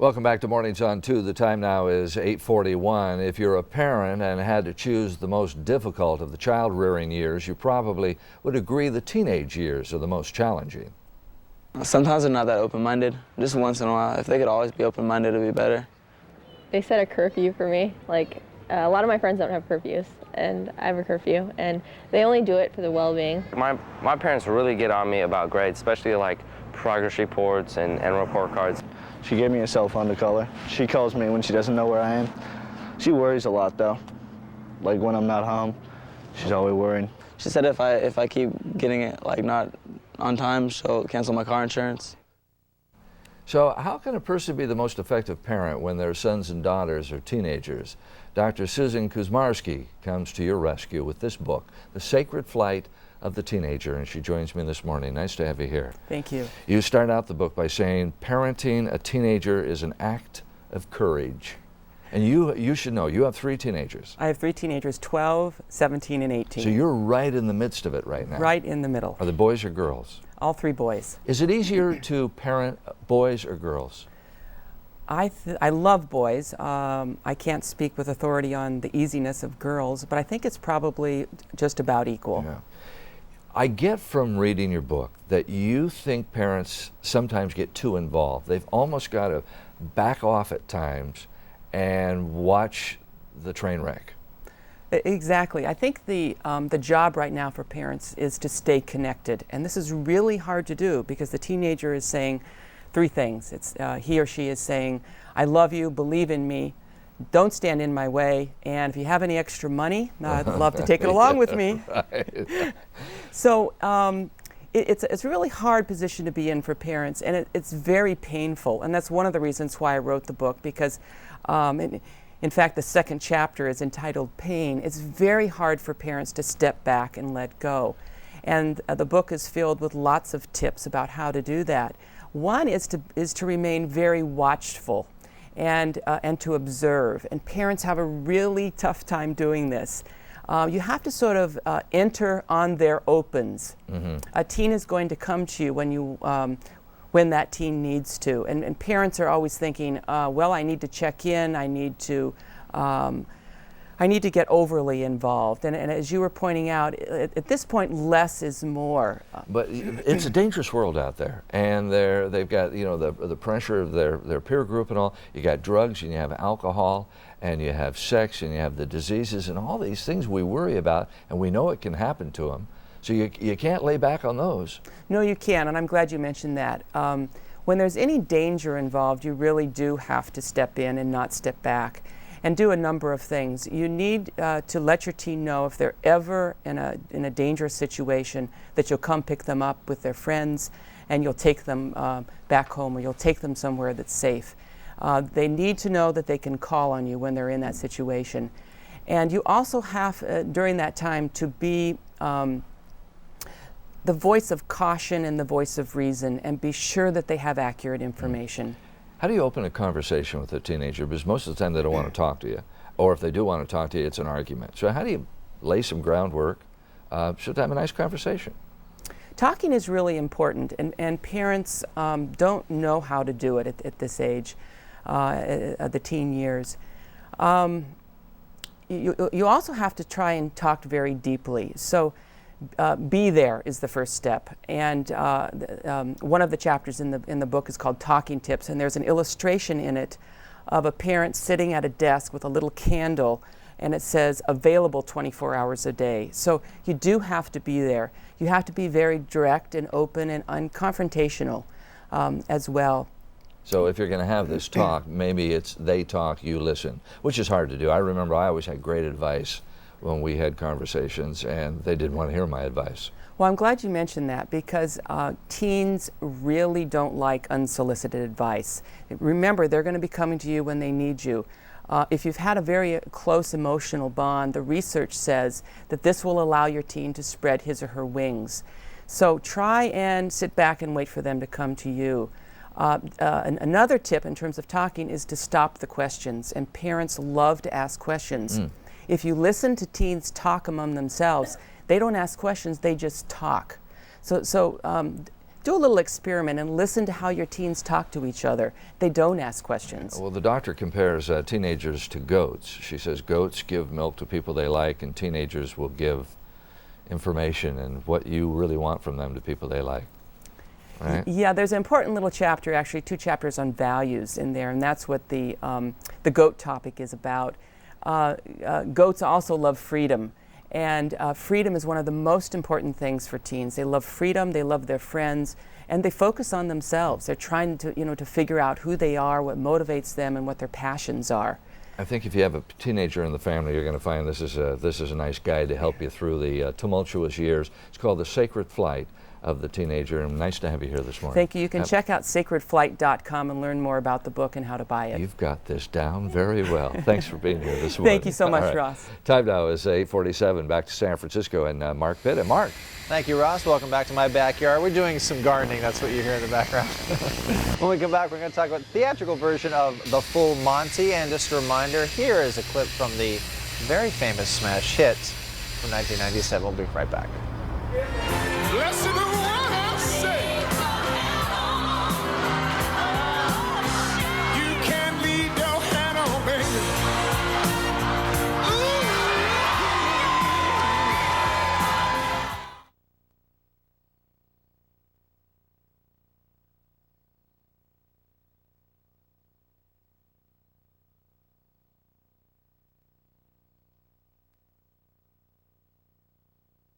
Welcome back to Mornings on 2. The time now is 8:41. If you're a parent and had to choose the most difficult of the child-rearing years, you probably would agree the teenage years are the most challenging. Sometimes they're not that open-minded. Just once in a while. If they could always be open-minded, it'd be better. They set a curfew for me. A lot of my friends don't have curfews, and I have a curfew, and they only do it for the well-being. My parents really get on me about grades, especially like progress reports and report cards. She gave me a cell phone to call her. She calls me when she doesn't know where I am. She worries a lot though. Like when I'm not home, she's always worrying. She said if I keep getting it not on time, she'll cancel my car insurance. So how can a person be the most effective parent when their sons and daughters are teenagers? Dr. Susan Kuzmarski comes to your rescue with this book, The Sacred Flight of the Teenager, and she joins me this morning. Nice to have you here. Thank you. You start out the book by saying parenting a teenager is an act of courage. And you should know, you have 3 teenagers. I have 3 teenagers, 12, 17, and 18. So you're right in the midst of it right now. Right in the middle. Are the boys or girls? All 3 boys. Is it easier to parent boys or girls? I love boys. I can't speak with authority on the easiness of girls, but I think it's probably just about equal. Yeah. I get from reading your book that you think parents sometimes get too involved. They've almost got to back off at times and watch the train wreck. Exactly. I think the job right now for parents is to stay connected, and this is really hard to do because the teenager is saying 3 things. It's he or she is saying, "I love you, believe in me, don't stand in my way, and if you have any extra money, I'd love to take it along with me." Right. So it's a really hard position to be in for parents, and it's very painful, and that's one of the reasons why I wrote the book, because in fact the second chapter is entitled Pain. It's very hard for parents to step back and let go, and the book is filled with lots of tips about how to do that. One is to remain very watchful and to observe, and parents have a really tough time doing this. You have to sort of enter on their opens. Mm-hmm. A teen is going to come to you when that teen needs to, and parents are always thinking, well, I need to check in, I need to get overly involved, and as you were pointing out, at this point, less is more. But it's a dangerous world out there, and they've got the pressure of their peer group and all. You got drugs, and you have alcohol, and you have sex, and you have the diseases, and all these things we worry about, and we know it can happen to them. So you can't lay back on those. No, you can't, and I'm glad you mentioned that. When there's any danger involved, you really do have to step in and not step back, and do a number of things. You need to let your teen know if they're ever in a dangerous situation that you'll come pick them up with their friends, and you'll take them back home, or you'll take them somewhere that's safe. They need to know that they can call on you when they're in that situation. And you also have, during that time, to be the voice of caution and the voice of reason, and be sure that they have accurate information. How do you open a conversation with a teenager? Because most of the time they don't want to talk to you, or if they do want to talk to you, it's an argument. So how do you lay some groundwork so to have a nice conversation? Talking is really important, and parents don't know how to do it at this age, at the teen years. You also have to try and talk very deeply. So be there is the first step, and one of the chapters in the book is called Talking Tips, and there's an illustration in it of a parent sitting at a desk with a little candle, and it says available 24 hours a day. So you do have to be there. You have to be very direct and open and unconfrontational as well. So if you're going to have this talk, maybe it's they talk, you listen, which is hard to do. I remember I always had great advice when we had conversations, and they didn't want to hear my advice. Well, I'm glad you mentioned that, because teens really don't like unsolicited advice. Remember, they're going to be coming to you when they need you. If you've had a very close emotional bond, the research says that this will allow your teen to spread his or her wings. So try and sit back and wait for them to come to you. Another tip in terms of talking is to stop the questions, and parents love to ask questions. If you listen to teens talk among themselves, they don't ask questions, they just talk. So do a little experiment and listen to how your teens talk to each other. They don't ask questions. Well, the doctor compares teenagers to goats. She says goats give milk to people they like, and teenagers will give information and what you really want from them to people they like. Right? Yeah, there's an important little chapter, actually 2 chapters on values in there, and that's what the goat topic is about. Goats also love freedom, and freedom is one of the most important things for teens. They love freedom, they love their friends, and they focus on themselves. They're trying to, to figure out who they are, what motivates them, and what their passions are. I think if you have a teenager in the family, you're going to find this is a nice guide to help you through the tumultuous years. It's called The Sacred Flight of the Teenager, and nice to have you here this morning. Thank you. You can check out sacredflight.com and learn more about the book and how to buy it. You've got this down very well. Thanks for being here this morning. Thank you so much, right. Ross. Time now is 8:47. Back to San Francisco and Mark Pitt. And Mark. Thank you, Ross. Welcome back to my backyard. We're doing some gardening. That's what you hear in the background. When we come back, we're going to talk about the theatrical version of The Full Monty. And just a reminder, here is a clip from the very famous smash hit from 1997. We'll be right back.